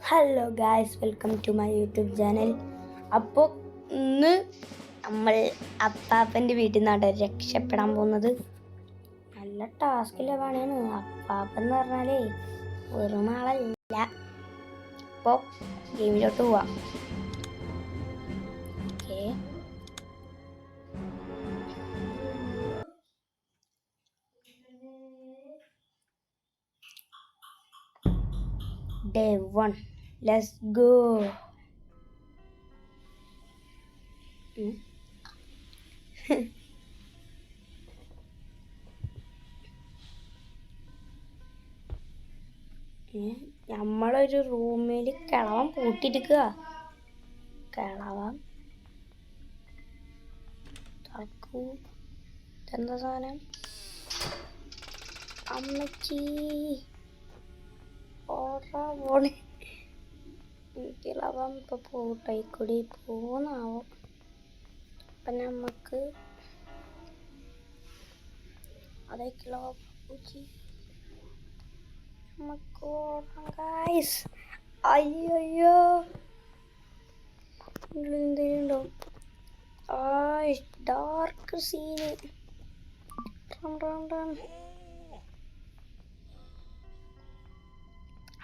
Hello guys, welcome to my YouTube channel. അപ്പോൾ ഇന്ന് നമ്മൾ അപ്പാപ്പൻ്റെ വീട്ടിൽ നിന്നാണ് രക്ഷപ്പെടാൻ പോകുന്നത്. നല്ല ടാസ്കിലെ പണിയാണ്. അപ്പാപ്പൻ എന്ന് പറഞ്ഞാലേ വെറും ആളല്ല. അപ്പോൾ ഗെയിമിലോട്ട് പോവാം. Okay, Day 1. Let's go. നമ്മളൊരു റൂമിൽ കിളവൻ പൂട്ടിയിരിക്കുക. കിളവൻ തുറക്കൂ. എന്താ സാധനം? അമ്മച്ചി ഓടാ പോണേ. കിളവൻ ഇപ്പോൾ പൂട്ടായിക്കൂടി പോന്നാവും. അപ്പം നമുക്ക് അതേ കിളവ പൂച്ചി നമുക്ക് ഓടാം ഗൈസ്. അയ്യോ എന്തെങ്കിലും ഡാർക്ക് സീന്.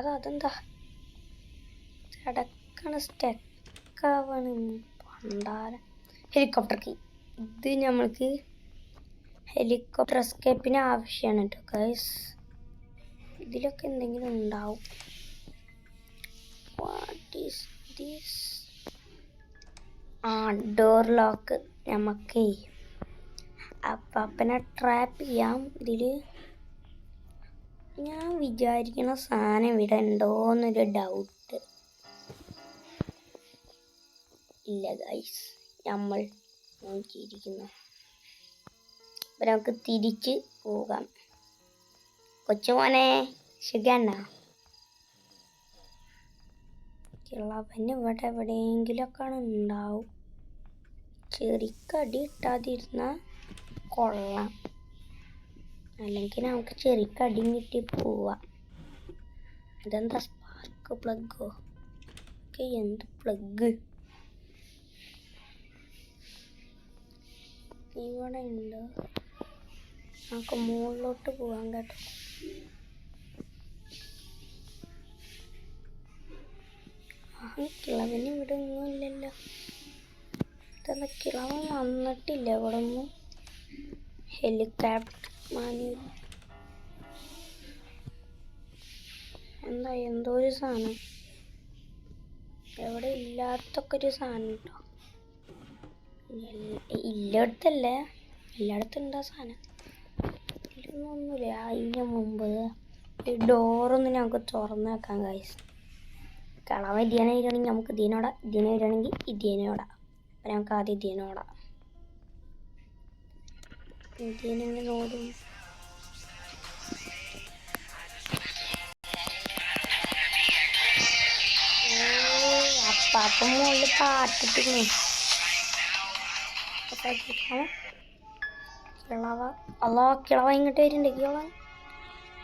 അതെന്താ ചടക്കണ സ്റ്റെക്കാവാണ് പണ്ടാര. Helicopter key. ഇത് നമ്മൾക്ക് ഹെലികോപ്റ്റർ എസ്കേപ്പിന് ആവശ്യമാണ് കേട്ടോ ഗൈസ്. ഇതിലൊക്കെ എന്തെങ്കിലും ഉണ്ടാവും. What is this? Door lock. നമുക്ക് അപ്പനെ ട്രാപ്പ് ചെയ്യാം ഇതിൽ. ഞാൻ വിചാരിക്കുന്ന സാധനം ഇവിടെ ഉണ്ടോയെന്നൊരു ഡൗട്ട്. ഇല്ല ഗൈസ്, നമ്മൾ നോക്കിയിരിക്കുന്നു. അപ്പം നമുക്ക് തിരിച്ച് പോകാം. കൊച്ചുമോനെ ശരിയാണോ? കിളവന് ഇവിടെ എവിടെയെങ്കിലൊക്കെ ഉണ്ടാവും. ചെറിക്കടി ഇട്ടാതിരുന്ന കൊള്ളാം. അല്ലെങ്കിൽ നമുക്ക് ചെറിക്കടിയും കിട്ടി പോവാം. ഇതെന്താ സ്പാർക്ക് പ്ലഗോ? ഒക്കെ എന്ത് പ്ലഗ്? ഇവിടെ ഉണ്ട്. നമുക്ക് മുകളിലോട്ട് പോകാൻ കേട്ടോ. കിളവന് ഇവിടെ ഒന്നും ഇല്ലല്ലോ. ഇതെന്താ കിളവൻ വന്നിട്ടില്ല ഇവിടെ ഒന്നും. ഹെലികോപ്റ്റർ മാനുവൽ എന്താ എന്തോ ഒരു സാധനം എവിടെ ഇല്ലാത്തൊക്കെ ഒരു സാധനം കേട്ടോ. ഇല്ലടത്തല്ല, എല്ലായിടത്തും ഉണ്ടാ സാധനം. ഇതൊന്നുമില്ല. അതിന് മുമ്പ് ഈ ഡോറൊന്ന് നമുക്ക് തുറന്ന് വെക്കാം ഗൈസ്. കിളവൻ ഇതിനെ വരികയാണെങ്കിൽ നമുക്ക് ഇതിനോടാം, ഇതിനെ വരികയാണെങ്കിൽ ഇതിനോടാം. അപ്പം നമുക്ക് ആദ്യം ഇതിനോടാം. ഇതിനെ നോടും. അപ്പം മുകളിൽ പാട്ടിട്ടിരുന്നു. കിളവ അല്ലോ, കിളവ ഇങ്ങോട്ട് വരുന്നുണ്ട്.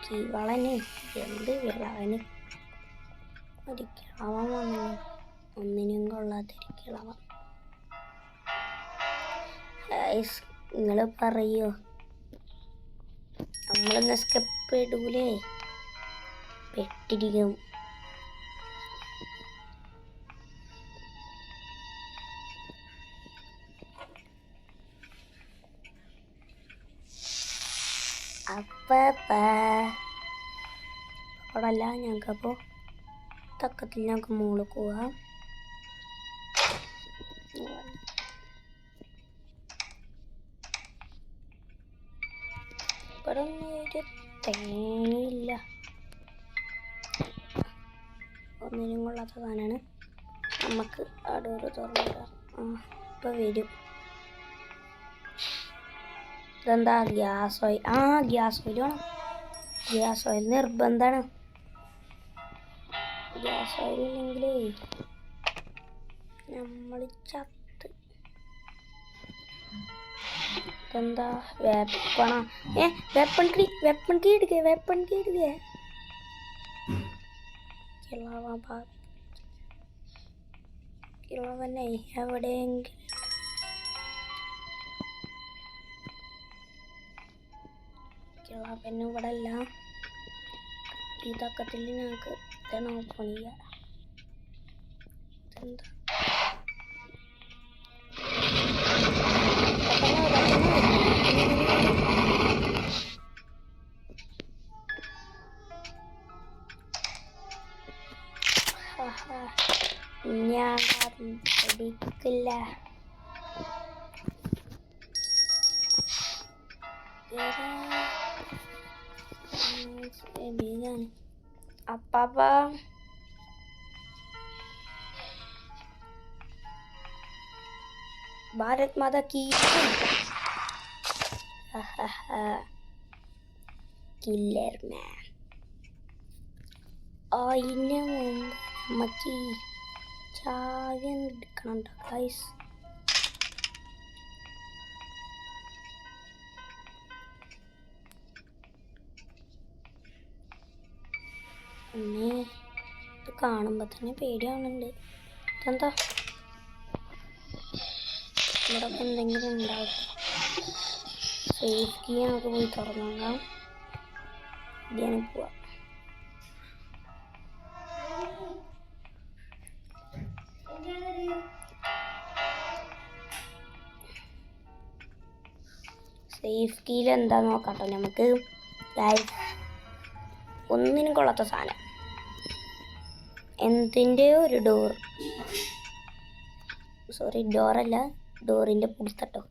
കിളവന് എന്ത് കിളവന്? ഒരു കിളവൻ വന്നു. ഒന്നിനും കൊള്ളാത്തൊരു കിളവൻ. നിങ്ങൾ പറയോ നമ്മളൊന്ന് സ്കെപ്പ് ഇടൂലേ? പെട്ടിരിക്കും. അപ്പല്ല ഞങ്ങൾക്കപ്പോൾ തക്കത്തിൽ ഞങ്ങൾക്ക് മുകളിൽ പോവാം. ഇവിടെ ഒന്നും ഒരു തേങ്ങയില്ല. ഒന്നിനും കൊള്ളാത്ത സാധനമാണ്. നമുക്ക് ആ ഡോറ് തുറന്നിടാം. ഇപ്പം വരും. ഇതെന്താ? Gas oil. ഗ്യാസ് ഓയിൽ വേണം. ഗ്യാസ് ഓയിൽ നിർബന്ധമാണ്. ഗ്യാസ് ഓയിൽ ഇല്ലെങ്കിലേ നമ്മൾ ചത്ത്. ഇതെന്താ? വെപ്പണാ? വെപ്പൺ കീ എടുക്കുക. കിളവ കിളവനെ എവിടെയെങ്കിലും കിളവന് ഇവിടെ അല്ല. ഇതൊക്കെ ഞങ്ങൾക്ക് ഇതാണ് ഓപ്പൺ ചെയ്യാം. ഇതെന്താ ഞാൻ പഠിക്കില്ല. അപ്പാപ്പ ഭാരത് മാതാ കീ കില്ലർ മാൻ. അതിന് മുമ്പ് നമുക്ക് ചാവി എടുക്കണം ഗൈസ്. ഇത് കാണുമ്പോൾ തന്നെ പേടിയാവുന്നുണ്ട്. ഇതെന്താ ഇവിടെ എന്തെങ്കിലും ഉണ്ടാവും. സേഫ് കീ നമുക്ക് പോയി തുറന്നോക്കാം. ഇതിന് പോവാം. സേഫ് കീയിൽ എന്താ നോക്കാട്ടോ നമുക്ക്. ഒന്നിനും കൊള്ളാത്ത സാധനം. എന്തിൻ്റെ ഒരു ഡോർ, സോറി ഡോറല്ല, ഡോറിൻ്റെ പുളിത്തട്ടോ.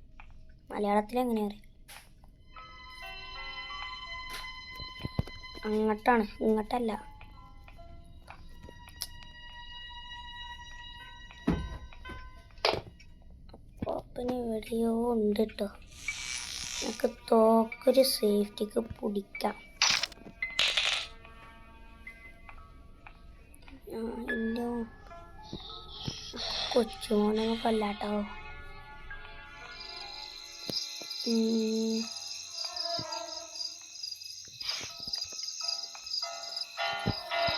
മലയാളത്തിൽ എങ്ങനെ അറിയാം? അങ്ങോട്ടാണ്, ഇങ്ങോട്ടല്ല. അപ്പോപ്പിന് എവിടെയോ ഉണ്ട് കേട്ടോ. നമുക്ക് തോക്കൊരു സേഫ്റ്റിക്ക് പിടിക്കാം. എൻ്റെ കൊച്ചുമോനെ കൊല്ലാട്ടോ.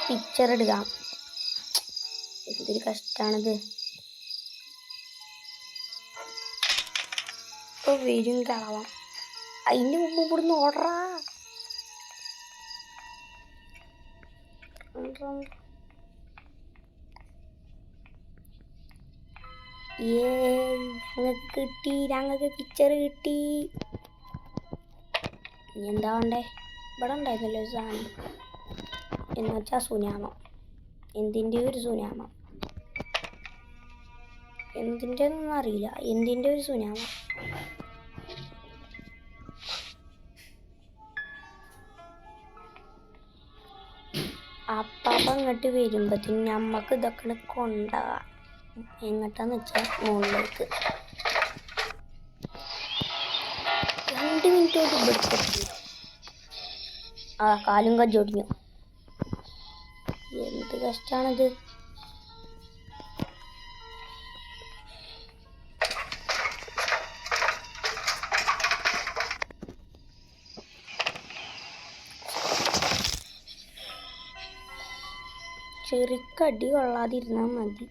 പിക്ചർ എടുക്കാം. എന്തൊരു കഷ്ടാണിത്. ഇപ്പൊ വരും കളവാം. അതിൻ്റെ മുമ്പ് ഇവിടുന്ന് ഓർഡറാ. ഞങ്ങൾക്ക് കിട്ടി, ഞങ്ങൾക്ക് പിക്ചർ കിട്ടി. ഇനി എന്താ വേണ്ടേ? ഇവിടെ ഉണ്ടായിരുന്നല്ലോ ഒരു സാധനം, എന്നുവെച്ചാൽ സുനാമം. എന്തിൻ്റെ ഒരു സുനാമം, എന്തിൻ്റെ ഒന്നും അറിയില്ല. എന്തിൻ്റെ ഒരു സുനാമം. അപ്പാപ്പ അങ്ങോട്ട് വരുമ്പോഴത്തേനും നമ്മൾക്ക് ഇതൊക്കെ കൊണ്ടുപോകാം. എങ്ങോട്ടാന്ന് വെച്ചാൽ മുകളിലേക്ക്. 2 മിനിറ്റ് കൊണ്ട് ഇവിടുത്തെ കാലും കജ്ജൊടിഞ്ഞു. എന്ത് കഷ്ടാണിത്. ചെറിക്കടി കൊള്ളാതിരുന്നാൽ മതി.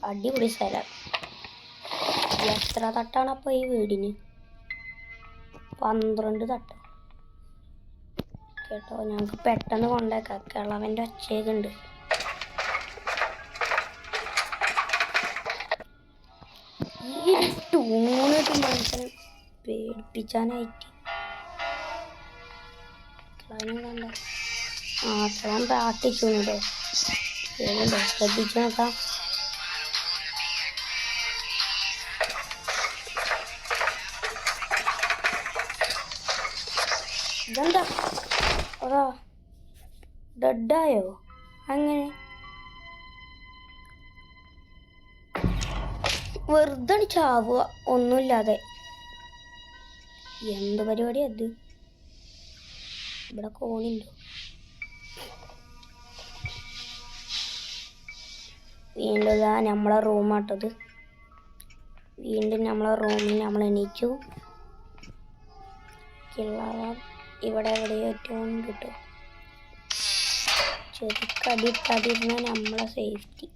അടിപൊളി സ്ഥലം. എത്ര തട്ടാണ് അപ്പൊ ഈ വീടിന്? 12 തട്ട് കേട്ടോ. ഞങ്ങൾക്ക് പെട്ടെന്ന് കൊണ്ടേക്കാം. കിളവൻ്റെ ഒച്ചയൊക്കെ ഉണ്ട്. ഈ ടൂണിട്ട് മനുഷ്യനെ പേടിപ്പിച്ചാനായിട്ട് കിളവനെ കണ്ട. കിളവൻ പ്രാർത്ഥിച്ചു കേട്ടോ. ശ്രദ്ധിച്ചു നോക്കാം. ഇതെന്താ അതാ ഡെഡായോ? അങ്ങനെ വെറുതെ ചാവുക ഒന്നുമില്ലാതെ. എന്ത് പരിപാടിയാ അത്? ഇവിടെ കോണിണ്ടോ? വീണ്ടും ഇതാ നമ്മളെ റൂമാട്ടത്. വീണ്ടും നമ്മളെ റൂമിൽ നമ്മൾ എണീച്ചു. കിളവ ഇവിടെ എവിടെയോ ടോൺ കിട്ടും. ചെറുക്കടിയിട്ടാതിരുന്ന നമ്മളെ സേഫ്റ്റി.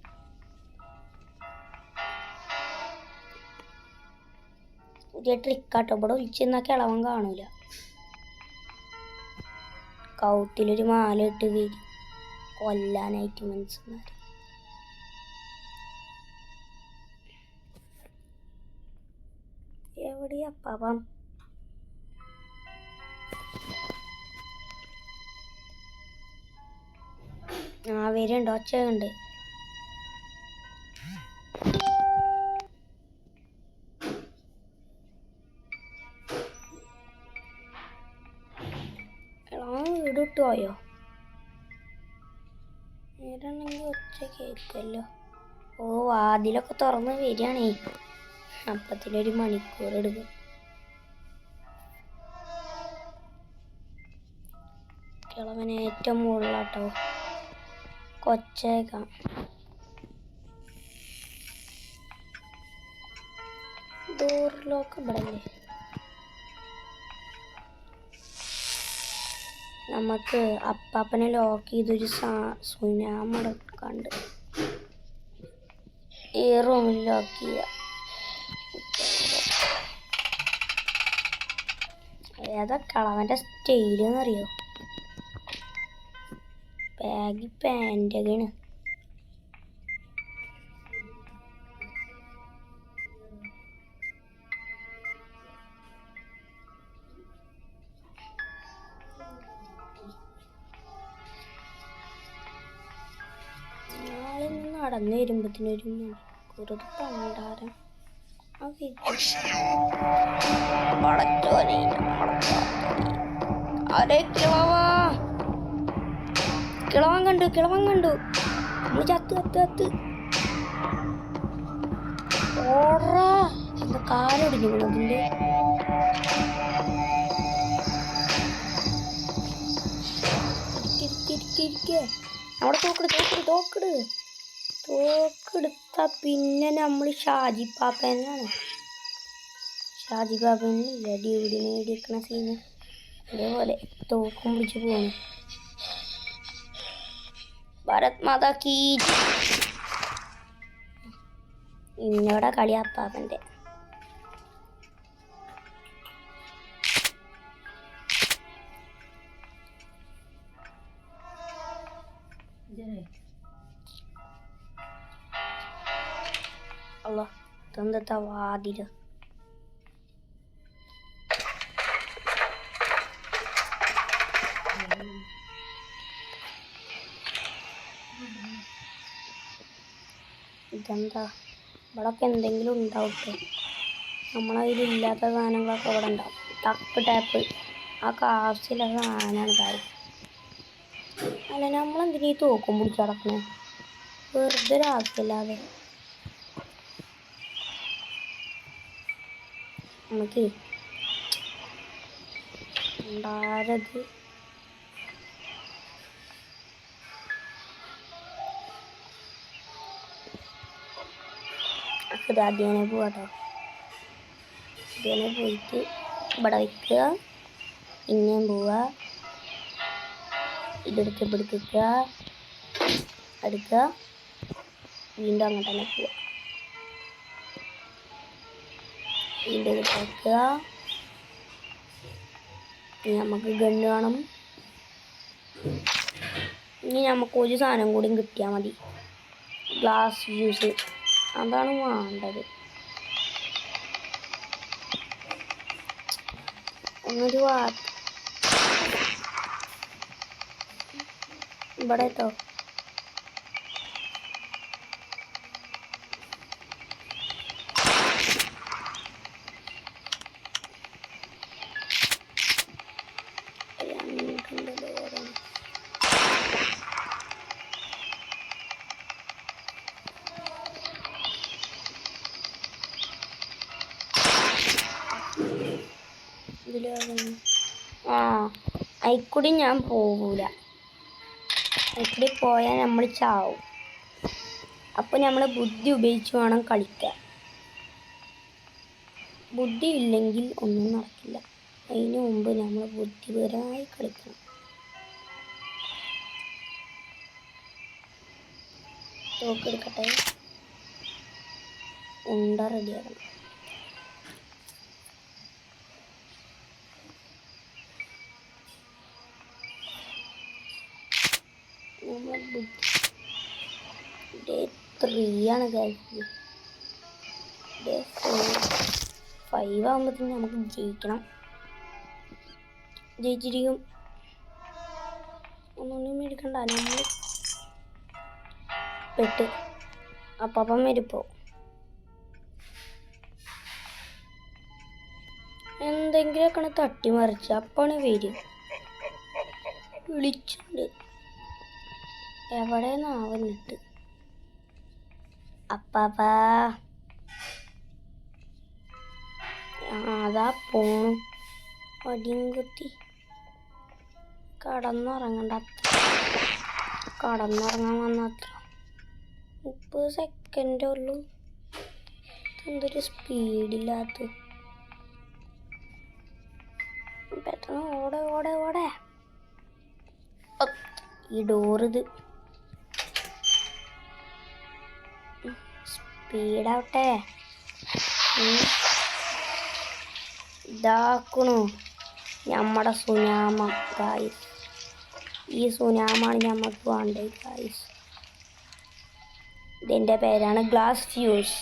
പുതിയ ട്രിക്കാട്ടോ. ഇവിടെ ഒളിച്ചെന്നാ കിളവൻ കാണൂല. കൗത്തിലൊരു മാല ഇട്ട് വരും കൊല്ലാനായിട്ട് മനസ്സിലായി. എവിടെയാ പാപം? വരുന്നുണ്ട്, ഒച്ചയുണ്ട്. വീട് വിട്ടുപോയോ? നേരാണെങ്കിൽ ഒച്ച കേൾക്കല്ലോ. ഓ, വാതിലൊക്കെ തുറന്ന് വരികയാണേ. അപ്പത്തിലൊരു മണിക്കൂർ എടുക്കും. കിളവൻ ഏറ്റവും മുകളിലാട്ടോ. കൊച്ചേക്കാം. ഡോറിലൊക്കെ ഇവിടെ അല്ലേ? നമുക്ക് അപ്പാപ്പനെ ലോക്ക് ചെയ്തൊരു സുനാമട കണ്ട് ഈ റൂമിൽ ലോക്ക് ചെയ്യുക. ഏതാ കളവൻ്റെ സ്റ്റൈൽ എന്നറിയോ? ബാഗി പാൻറ്റൊക്കെയാണ്. നടന്നു വരുമ്പത്തിനൊരു മണിക്കൂർ പണ്ടാരം. കിളവൻ കണ്ടു. ചത്ത് ഓടാ. എന്താ കാലൊടിഞ്ഞു അതിൻ്റെ. അവിടെ തോക്കെടുത്ത പിന്നെ നമ്മൾ ഷാജി പാപ്പനാണ്. ഷാജി പാപ്പനില്ല ഡ്യൂടി നേടിയിരിക്കണ സീന്. അതേപോലെ തോക്കും പിടിച്ച് പോവാണ്. ഭാരത് മാതാ കീ. ഇന്നോടെ കളി അപ്പാപ്പൻ്റെ. അല്ലോ ഇതെന്താ വാതില്? ഇതെന്താ? ഇവിടൊക്കെ എന്തെങ്കിലും ഉണ്ടാവട്ടെ. നമ്മളതിലില്ലാത്ത സാധനങ്ങളൊക്കെ ഇവിടെ ഉണ്ടാവും. ടപ്പ് ടാപ്പ് ഒക്കെ ആവശ്യമുള്ള സാധനമാണ് കാര്യം. അല്ല, നമ്മളെന്തിനാ ഈ തോക്കും പിടിച്ച് കിടക്കണേ? വെറുതെ ഒരാവശ്യമില്ലാതെ. നമുക്ക് ഉണ്ടാരത് അധ്യയനെ പോവാട്ടോ. അധ്യയനെ പോയിട്ട് ഇവിടെ വയ്ക്കുക. പിന്നെയും പോവുക. ഇതെടുത്ത് പിടിക്കുക, എടുക്കുക, വീണ്ടും അങ്ങോട്ട് തന്നെ പോവുക. വീണ്ടും ഇത് വെക്കുക. ഇനി നമുക്ക് ഗണ്ണ് വേണം. ഇനി നമുക്ക് ഒരു സാധനം കൂടി കിട്ടിയാൽ മതി. ഗ്ലാസ് ജ്യൂസ് അതാണ് വേണ്ടത്. ഒന്നൊരു ഇവിടെ കേട്ടോ. അയിക്കൂടി ഞാൻ പോകൂല. അയിക്കൂടി പോയാൽ നമ്മൾ ചാവും. അപ്പോൾ നമ്മൾ ബുദ്ധി ഉപയോഗിച്ച് വേണം കളിക്കാൻ. ബുദ്ധി ഇല്ലെങ്കിൽ ഒന്നും നടക്കില്ല. അതിന് മുമ്പ് നമ്മൾ ബുദ്ധിപരമായി കളിക്കണം. തോക്കെടുക്കട്ടെ. ഉണ്ട റെഡിയാക്കണം. ഡേ 3 ആണ് കഴിച്ചത്. ഡേ 5 ആകുമ്പോഴത്തേക്കും നമുക്ക് ജയിക്കണം. ജയിച്ചിരിക്കും. ഒന്നും മേടിക്കണ്ട. നമ്മൾ പെട്ട് അപ്പം വരിപ്പോ എന്തെങ്കിലുമൊക്കെ തട്ടി മറിച്ച് അപ്പാണ് വരും. വിളിച്ചുണ്ട് എവിടെ നാവന്നിട്ട് അപ്പാപ്പാ അതാ പോണു. വടിയും കുത്തി കടന്നുറങ്ങണ്ട. കടന്നുറങ്ങാൻ വന്നത്ര 30 സെക്കൻഡേ ഉള്ളൂ. എന്തൊരു സ്പീഡില്ലാത്ത. പെട്ടെന്ന് ഓടെ ഓടെ ഓടെ. ഈ ഡോറിത് സ്പീഡാവട്ടെ. ഇതാക്കണു നമ്മുടെ സുനാമം ഗായ്സ്. ഈ സുനാമാണ് ഞമ്മക്ക് വേണ്ടത് ഗായ്സ്. ഇതിൻ്റെ പേരാണ് ഗ്ലാസ് ഫ്യൂസ്.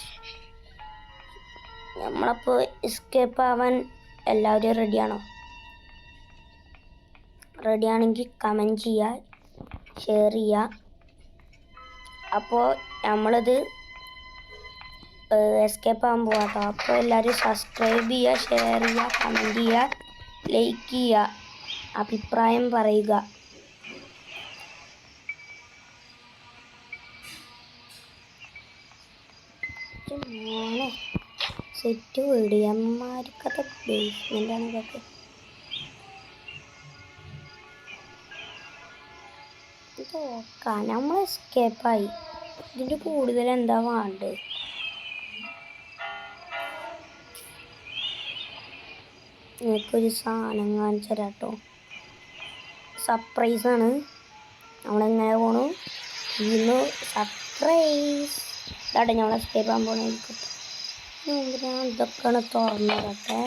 നമ്മളപ്പോൾ എസ്കേപ്പ് ആവാൻ എല്ലാവരും റെഡിയാണോ? റെഡിയാണെങ്കിൽ കമൻറ്റ് ചെയ്യുക, ഷെയർ ചെയ്യുക. അപ്പോൾ നമ്മളിത് എസ്കേപ്പ് ആകാൻ പോകാട്ടോ. അപ്പോൾ എല്ലാവരും സബ്സ്ക്രൈബ് ചെയ്യുക, ഷെയർ ചെയ്യുക, കമൻറ്റ് ചെയ്യുക, ലൈക്ക് ചെയ്യുക, അഭിപ്രായം പറയുക. മോനെ സെറ്റ് വീടിയന്മാർക്കത്തെ ബേസ്മെൻ്റാണ് ഇതൊക്കെ. ഇതൊക്കെ നമ്മൾ എസ്കേപ്പായി. ഇതിൻ്റെ കൂടുതൽ എന്താ വേണ്ടത്? നിങ്ങൾക്കൊരു സാധനം കാണിച്ചു തരാം കേട്ടോ. സർപ്രൈസാണ്. നമ്മളെങ്ങനെ പോണു? ഇന്ന് സർപ്രൈസ്. ഇതാട്ടെ ഞങ്ങൾ എസ്കേപ്പ് ആകാൻ പോകണമായിരിക്കും. ഞാൻ ഇതൊക്കെയാണ് തുറന്നിടട്ടെ.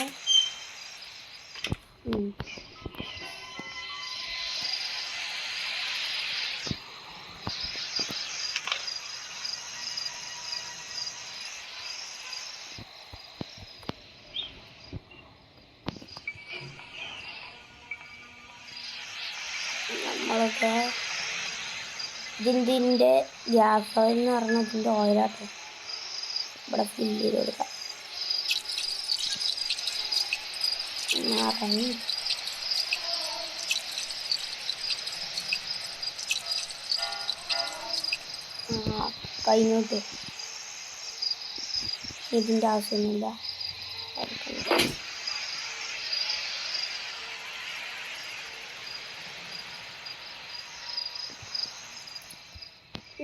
നമ്മളൊക്കെ ഇതിൻ്റെ ഗ്യാസ് ഓയിൽ എന്ന് പറഞ്ഞാൽ ഇതിൻ്റെ ഓയിലാട്ടോ. ഇവിടെ ഫില്ല് ചെയ്ത് കൊടുക്കാം. കഴിഞ്ഞോട്ട് ഇതിൻ്റെ ആവശ്യമൊന്നുമില്ല.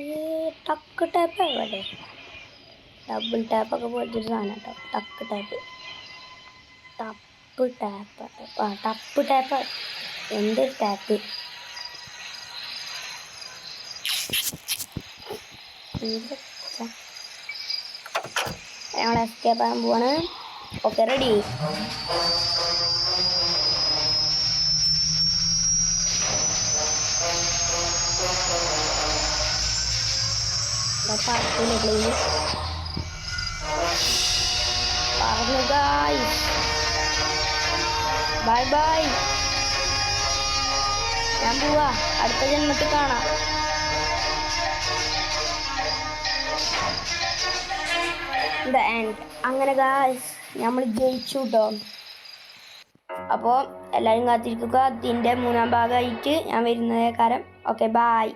ഈ ടക്ക് ടാപ്പ് എവിടെ? ഡബിൾ ടാപ്പൊക്കെ പോയിട്ടൊരു സാധനം കേട്ടോ. ടക്ക് ടാപ്പ്, ടപ്പ് ടാപ്പ്, ടപ്പ് ടാപ്പ്. എന്ത് ടാപ്പ്? ഞങ്ങൾ എസ്കേപ്പ് ആകാൻ പോവാണ്. Okay, ready. പറഞ്ഞു ഗായ്സ്, ബൈ ബൈ. ഞാൻ പോവാ. അടുത്ത ജന്മത്തിൽ കാണാം. അങ്ങനെ ഗായ്സ് നമ്മൾ ജയിച്ചു കേട്ടോ. അപ്പോൾ എല്ലാവരും കാത്തിരിക്കുക. അതിൻ്റെ 3-ാം ഭാഗമായിട്ട് ഞാൻ വരുന്നത് കാരണം. Okay, by.